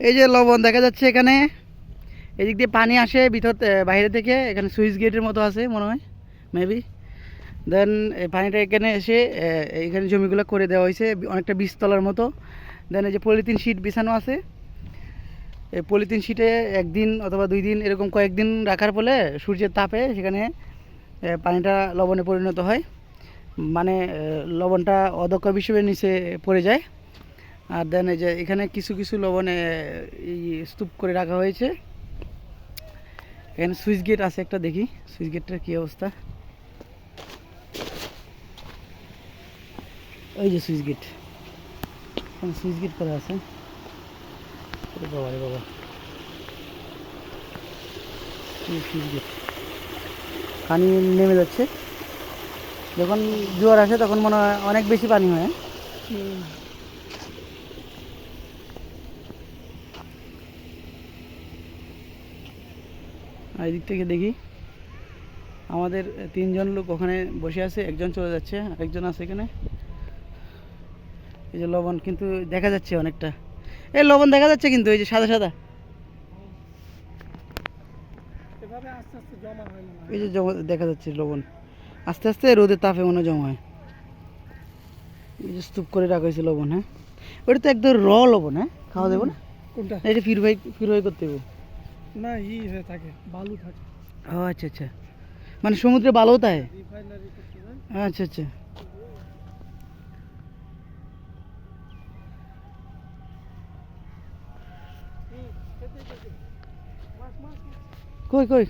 এই যে লবণ দেখা যাচ্ছে এখানে, এদিক দিয়ে পানি আসে ভিতর বাইরে থেকে, এখানে সুইচ গেটের মতো আছে মনে হয় মেবি। দেন এই পানিটা এখানে এসে এখানে জমিগুলো করে দেওয়া হয়েছে অনেকটা বীজতলার মতো। দেন এই যে পলিথিন শিট বিছানো আছে, এই পলিথিন শিটে একদিন অথবা 2 দিন এরকম কয়েকদিন রাখার ফলে সূর্যের তাপে সেখানে পানিটা লবণে পরিণত হয়, মানে লবণটা অদক্ষ হিসেবে নিচে পড়ে যায়। আর দেন এই যে এখানে কিছু কিছু লবণে এই স্তূপ করে রাখা হয়েছে। এখানে সুইচ গেট আছে একটা, দেখি সুইচ গেটটার কী অবস্থা। ওই যে সুইচ গেট, এখানে সুইচ গেট করা আছে। বাবা রে বাবা, সুইচ গেট, পানি নেমে যাচ্ছে। যখন জোয়ার আসে তখন মনে হয় অনেক বেশি পানি হয়। আর এদিক থেকে দেখি আমাদের 3জন লোক ওখানে বসে আছে, একজন চলে যাচ্ছে, আরেকজন আছে এখানে। এই যে লবণ কিন্তু দেখা যাচ্ছে অনেকটা, এই লবণ দেখা যাচ্ছে কিন্তু এই যে সাদা সাদা, এই যে দেখা যাচ্ছে লবণ আস্তে আস্তে রোদের তাপে মনে জমা হয়। এই যে স্তূপ করে রাখা হয়েছে লবণ। হ্যাঁ, ওটা তো একদম লবণ। হ্যাঁ, খাওয়া যাবে না? কোনটা? এটা পিউরিফাই করতে হবে না, হয়ে থাকে, বালু থাকে। ও আচ্ছা আচ্ছা, মানে সমুদ্রে বালুও তাই। আচ্ছা আচ্ছা। কই কই